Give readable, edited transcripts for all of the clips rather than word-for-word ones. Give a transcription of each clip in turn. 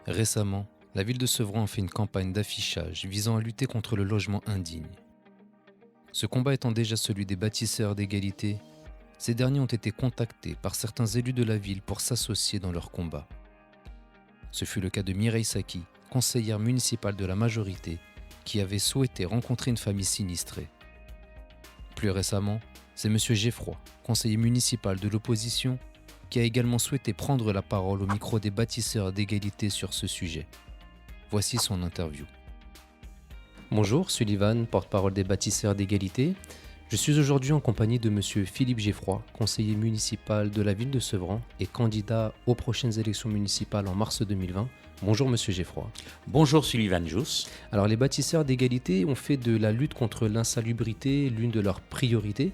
Récemment, la ville de Sevran a fait une campagne d'affichage visant à lutter contre le logement indigne. Ce combat étant déjà celui des bâtisseurs d'égalité, ces derniers ont été contactés par certains élus de la ville pour s'associer dans leur combat. Ce fut le cas de Mireille Saki, conseillère municipale de la majorité, qui avait souhaité rencontrer une famille sinistrée. Plus récemment, c'est M. Geffroy, conseiller municipal de l'opposition, qui a également souhaité prendre la parole au micro des bâtisseurs d'égalité sur ce sujet. Voici son interview. Bonjour, Sullivan, porte-parole des bâtisseurs d'égalité. Je suis aujourd'hui en compagnie de M. Philippe Geffroy, conseiller municipal de la ville de Sevran et candidat aux prochaines élections municipales en mars 2020. Bonjour M. Geffroy. Bonjour Sullivan Jous. Alors les bâtisseurs d'égalité ont fait de la lutte contre l'insalubrité l'une de leurs priorités.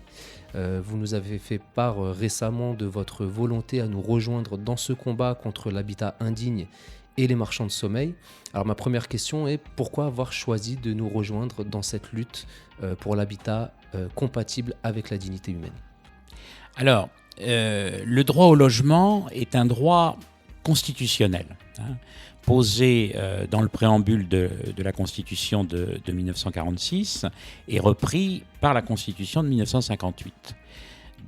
Vous nous avez fait part récemment de votre volonté à nous rejoindre dans ce combat contre l'habitat indigne et les marchands de sommeil. Alors ma première question est pourquoi avoir choisi de nous rejoindre dans cette lutte pour l'habitat compatible avec la dignité humaine? Alors, le droit au logement est un droit constitutionnel, posé dans le préambule de la Constitution de 1946 et repris par la Constitution de 1958.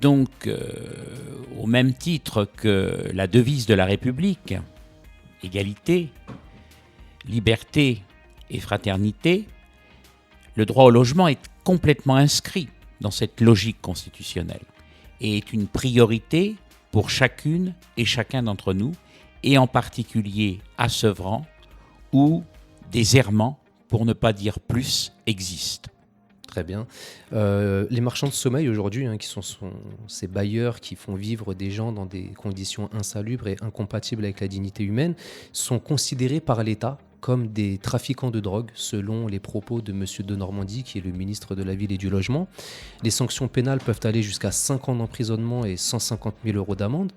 Donc, au même titre que la devise de la République, égalité, liberté et fraternité, le droit au logement est complètement inscrit dans cette logique constitutionnelle et est une priorité pour chacune et chacun d'entre nous, et en particulier à Sevran, où des errements, pour ne pas dire plus, existent. Très bien. Les marchands de sommeil aujourd'hui, qui sont ces bailleurs qui font vivre des gens dans des conditions insalubres et incompatibles avec la dignité humaine, sont considérés par l'État comme des trafiquants de drogue, selon les propos de M. Denormandie, qui est le ministre de la Ville et du Logement. Les sanctions pénales peuvent aller jusqu'à 5 ans d'emprisonnement et 150 000 € d'amende.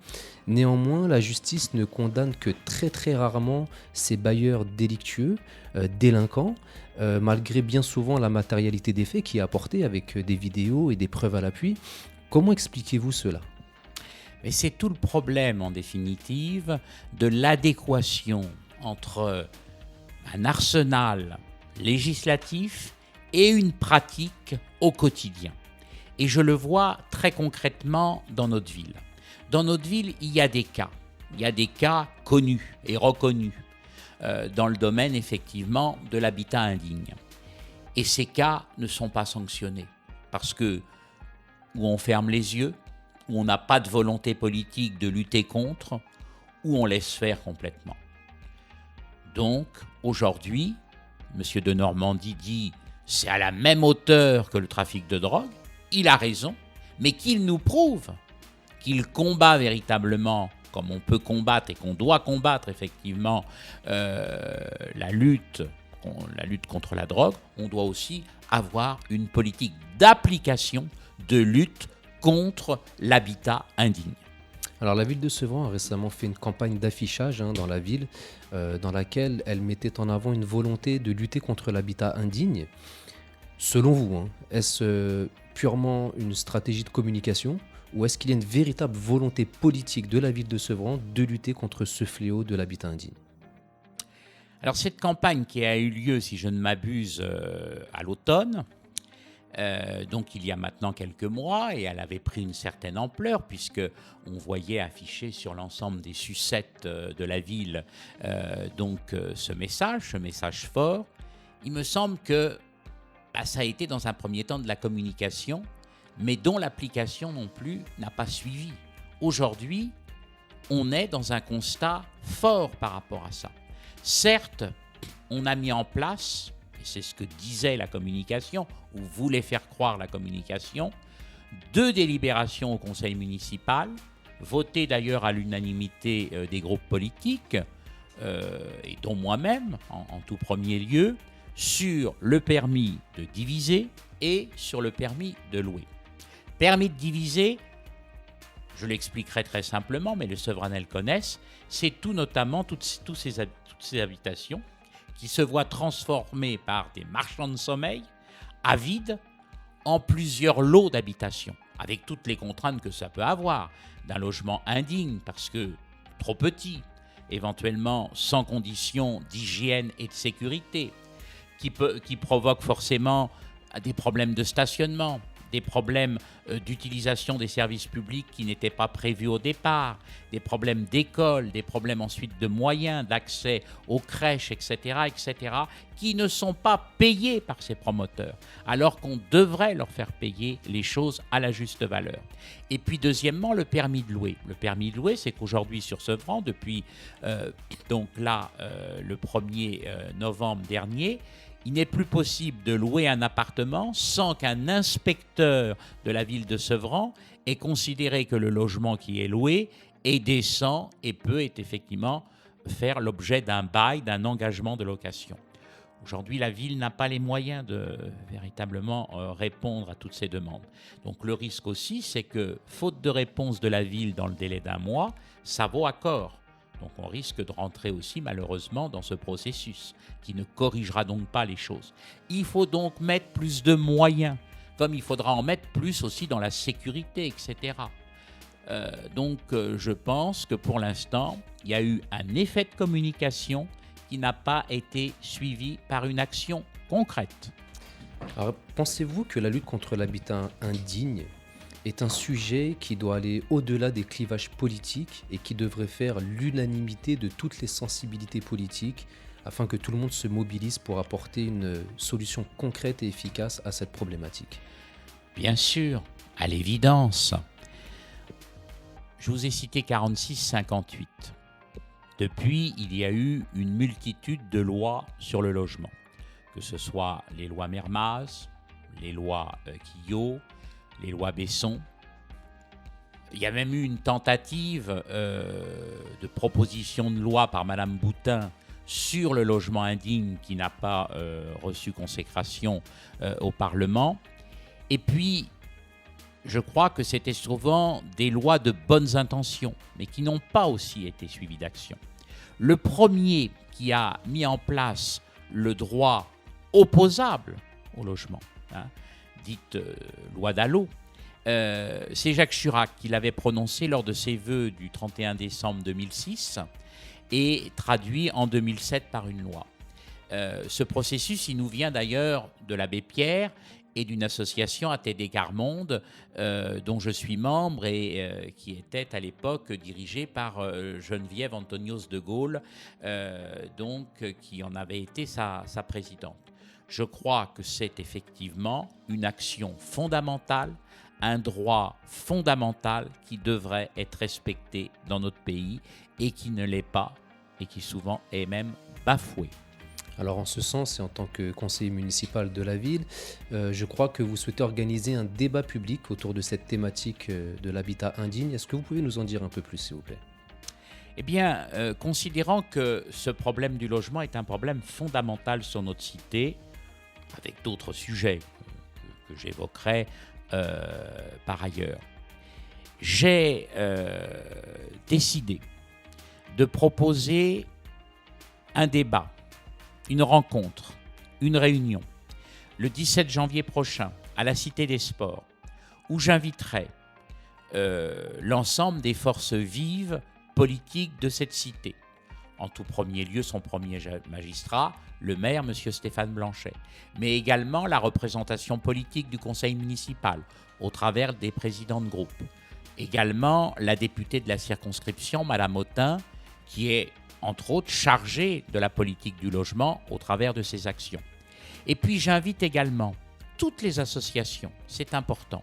Néanmoins, la justice ne condamne que très très rarement ces bailleurs délictueux, délinquants, malgré bien souvent la matérialité des faits qui est apportée avec des vidéos et des preuves à l'appui. Comment expliquez-vous cela ? Et c'est tout le problème, en définitive, de l'adéquation entre un arsenal législatif et une pratique au quotidien. Et je le vois très concrètement dans notre ville. Dans notre ville, il y a des cas. Il y a des cas connus et reconnus dans le domaine, effectivement, de l'habitat indigne. Et ces cas ne sont pas sanctionnés parce que où on ferme les yeux, où on n'a pas de volonté politique de lutter contre, où on laisse faire complètement. Donc, aujourd'hui, M. Denormandie dit « c'est à la même hauteur que le trafic de drogue ». Il a raison, mais qu'il nous prouve qu'il combat véritablement, comme on peut combattre et qu'on doit combattre effectivement la lutte contre la drogue, on doit aussi avoir une politique d'application de lutte contre l'habitat indigne. Alors la ville de Sevran a récemment fait une campagne d'affichage dans la ville dans laquelle elle mettait en avant une volonté de lutter contre l'habitat indigne. Selon vous, est-ce purement une stratégie de communication ou est-ce qu'il y a une véritable volonté politique de la ville de Sevran de lutter contre ce fléau de l'habitat indigne ? Alors cette campagne qui a eu lieu, si je ne m'abuse, à l'automne, donc il y a maintenant quelques mois, et elle avait pris une certaine ampleur puisque on voyait afficher sur l'ensemble des sucettes de la ville ce message fort. Il me semble que ça a été dans un premier temps de la communication, mais dont l'application non plus n'a pas suivi. Aujourd'hui, on est dans un constat fort par rapport à ça. Certes, on a mis en place, et c'est ce que disait la communication, ou voulait faire croire la communication, 2 délibérations au conseil municipal, votées d'ailleurs à l'unanimité des groupes politiques, et dont moi-même, en tout premier lieu, sur le permis de diviser et sur le permis de louer. Permis de diviser, je l'expliquerai très simplement, mais les Sevranais le connaissent, c'est tout notamment toutes ces habitations qui se voient transformées par des marchands de sommeil avides en plusieurs lots d'habitation, avec toutes les contraintes que ça peut avoir, d'un logement indigne parce que trop petit, éventuellement sans conditions d'hygiène et de sécurité, qui provoque forcément des problèmes de stationnement, des problèmes d'utilisation des services publics qui n'étaient pas prévus au départ, des problèmes d'école, des problèmes ensuite de moyens, d'accès aux crèches, etc., qui ne sont pas payés par ces promoteurs, alors qu'on devrait leur faire payer les choses à la juste valeur. Et puis deuxièmement, le permis de louer. Le permis de louer, c'est qu'aujourd'hui sur Sevran, depuis le 1er novembre dernier, il n'est plus possible de louer un appartement sans qu'un inspecteur de la ville de Sevran ait considéré que le logement qui est loué est décent et peut effectivement faire l'objet d'un bail, d'un engagement de location. Aujourd'hui, la ville n'a pas les moyens de véritablement répondre à toutes ces demandes. Donc le risque aussi, c'est que, faute de réponse de la ville dans le délai d'un mois, ça vaut accord. Donc on risque de rentrer aussi malheureusement dans ce processus qui ne corrigera donc pas les choses. Il faut donc mettre plus de moyens, comme il faudra en mettre plus aussi dans la sécurité, etc. Je pense que pour l'instant, il y a eu un effet de communication qui n'a pas été suivi par une action concrète. Alors, pensez-vous que la lutte contre l'habitat indigne est un sujet qui doit aller au-delà des clivages politiques et qui devrait faire l'unanimité de toutes les sensibilités politiques afin que tout le monde se mobilise pour apporter une solution concrète et efficace à cette problématique? Bien sûr, à l'évidence. Je vous ai cité 46-58. Depuis, il y a eu une multitude de lois sur le logement, que ce soit les lois Mermaz, les lois Quillot, les lois Besson. Il y a même eu une tentative de proposition de loi par Madame Boutin sur le logement indigne qui n'a pas reçu consécration au Parlement. Et puis, je crois que c'était souvent des lois de bonnes intentions, mais qui n'ont pas aussi été suivies d'action. Le premier qui a mis en place le droit opposable au logement, dite loi Dallot, c'est Jacques Chirac qui l'avait prononcé lors de ses vœux du 31 décembre 2006 et traduit en 2007 par une loi. Ce processus, il nous vient d'ailleurs de l'abbé Pierre et d'une association ATD Carmonde dont je suis membre et qui était à l'époque dirigée par Geneviève Antonios de Gaulle, qui en avait été sa présidente. Je crois que c'est effectivement une action fondamentale, un droit fondamental qui devrait être respecté dans notre pays et qui ne l'est pas et qui souvent est même bafoué. Alors en ce sens et en tant que conseiller municipal de la ville, je crois que vous souhaitez organiser un débat public autour de cette thématique de l'habitat indigne. Est-ce que vous pouvez nous en dire un peu plus, s'il vous plaît ? Eh bien, considérant que ce problème du logement est un problème fondamental sur notre cité, avec d'autres sujets que j'évoquerai par ailleurs, j'ai décidé de proposer un débat, une rencontre, une réunion, le 17 janvier prochain, à la Cité des Sports, où j'inviterai l'ensemble des forces vives politiques de cette cité. En tout premier lieu, son premier magistrat, le maire, M. Stéphane Blanchet, mais également la représentation politique du conseil municipal, au travers des présidents de groupe. Également la députée de la circonscription, Mme Autain, qui est, entre autres, chargée de la politique du logement au travers de ses actions. Et puis j'invite également toutes les associations, c'est important,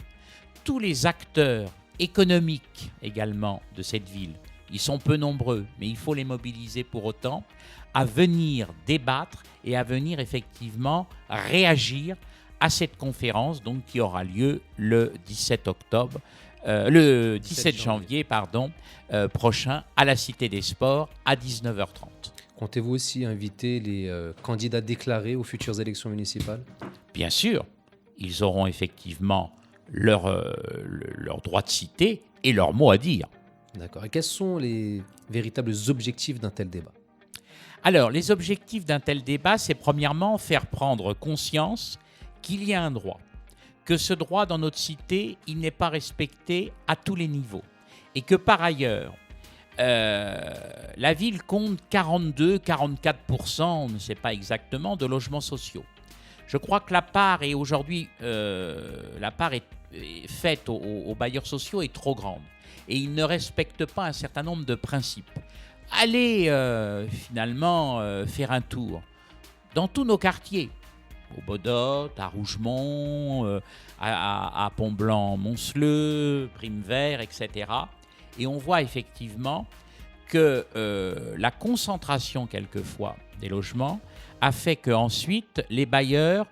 tous les acteurs économiques également de cette ville. Ils sont peu nombreux, mais il faut les mobiliser pour autant, à venir débattre et à venir effectivement réagir à cette conférence donc, qui aura lieu le 17 janvier prochain à la Cité des Sports à 19h30. Comptez-vous aussi inviter les candidats déclarés aux futures élections municipales ? Bien sûr, ils auront effectivement leur droit de citer et leur mot à dire. D'accord. Et quels sont les véritables objectifs d'un tel débat ? Alors, les objectifs d'un tel débat, c'est premièrement faire prendre conscience qu'il y a un droit, que ce droit dans notre cité, il n'est pas respecté à tous les niveaux et que par ailleurs, la ville compte 42-44%, on ne sait pas exactement, de logements sociaux. Je crois que la part est aujourd'hui, est faite aux bailleurs sociaux est trop grande. Et ils ne respectent pas un certain nombre de principes. Allez finalement faire un tour dans tous nos quartiers, au Bodot, à Rougemont, à Pont-Blanc-Monceleux, Prime-Vert, etc. Et on voit effectivement que la concentration quelquefois des logements a fait qu'ensuite les bailleurs,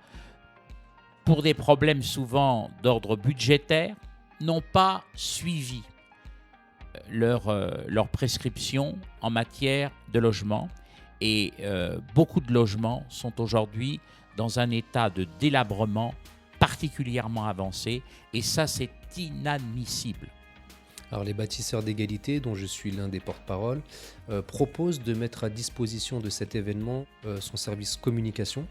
pour des problèmes souvent d'ordre budgétaire, n'ont pas suivi leurs prescriptions en matière de logement. Et beaucoup de logements sont aujourd'hui dans un état de délabrement particulièrement avancé. Et ça, c'est inadmissible. Alors les bâtisseurs d'égalité, dont je suis l'un des porte-parole, proposent de mettre à disposition de cet événement son service communication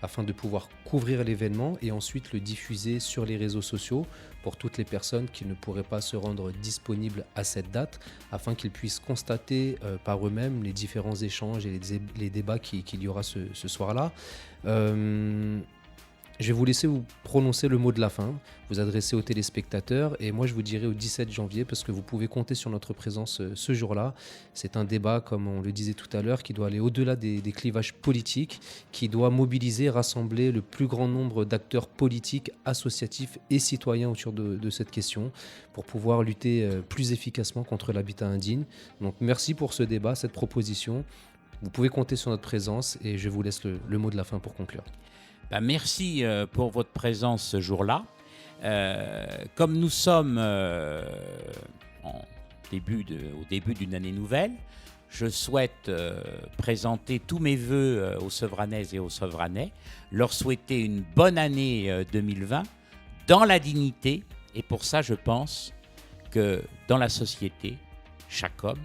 afin de pouvoir couvrir l'événement et ensuite le diffuser sur les réseaux sociaux pour toutes les personnes qui ne pourraient pas se rendre disponibles à cette date, afin qu'ils puissent constater par eux-mêmes les différents échanges et les débats qu'il y aura ce soir-là. Je vais vous laisser vous prononcer le mot de la fin, vous adresser aux téléspectateurs, et moi je vous dirai au 17 janvier parce que vous pouvez compter sur notre présence ce jour-là. C'est un débat, comme on le disait tout à l'heure, qui doit aller au-delà des clivages politiques, qui doit mobiliser, rassembler le plus grand nombre d'acteurs politiques, associatifs et citoyens autour de cette question pour pouvoir lutter plus efficacement contre l'habitat indigne. Donc merci pour ce débat, cette proposition. Vous pouvez compter sur notre présence et je vous laisse le mot de la fin pour conclure. Merci pour votre présence ce jour-là. Comme nous sommes au début d'une année nouvelle, je souhaite présenter tous mes vœux aux Sevranaises et aux Sevranais, leur souhaiter une bonne année 2020 dans la dignité. Et pour ça, je pense que dans la société, chaque homme,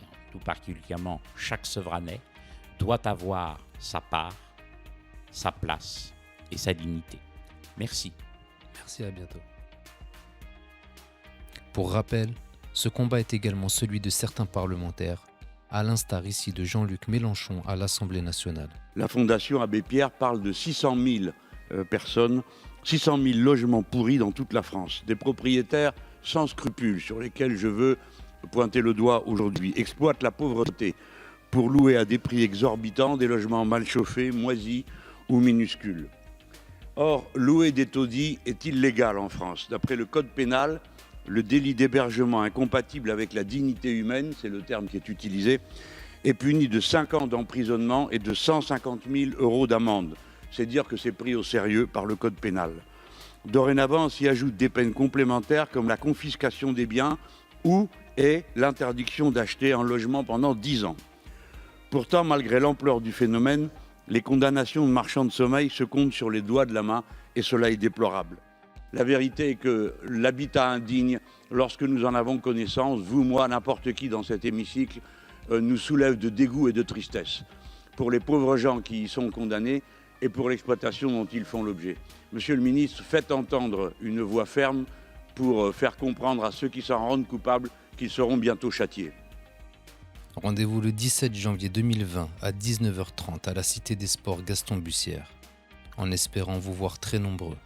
et tout particulièrement chaque Sevranais, doit avoir sa part, sa place et sa dignité. Merci. Merci, à bientôt. Pour rappel, ce combat est également celui de certains parlementaires, à l'instar ici de Jean-Luc Mélenchon à l'Assemblée nationale. La Fondation Abbé Pierre parle de 600 000 personnes, 600 000 logements pourris dans toute la France. Des propriétaires sans scrupules sur lesquels je veux pointer le doigt aujourd'hui exploitent la pauvreté pour louer à des prix exorbitants des logements mal chauffés, moisis ou minuscules. Or, louer des taudis est illégal en France. D'après le code pénal, le délit d'hébergement incompatible avec la dignité humaine, c'est le terme qui est utilisé, est puni de 5 ans d'emprisonnement et de 150 000 € d'amende. C'est dire que c'est pris au sérieux par le code pénal. Dorénavant, s'y ajoutent des peines complémentaires comme la confiscation des biens ou l'interdiction d'acheter un logement pendant 10 ans. Pourtant, malgré l'ampleur du phénomène, les condamnations de marchands de sommeil se comptent sur les doigts de la main et cela est déplorable. La vérité est que l'habitat indigne, lorsque nous en avons connaissance, vous, moi, n'importe qui dans cet hémicycle, nous soulève de dégoût et de tristesse pour les pauvres gens qui y sont condamnés et pour l'exploitation dont ils font l'objet. Monsieur le ministre, faites entendre une voix ferme pour faire comprendre à ceux qui s'en rendent coupables qu'ils seront bientôt châtiés. Rendez-vous le 17 janvier 2020 à 19h30 à la Cité des Sports Gaston Bussière, en espérant vous voir très nombreux.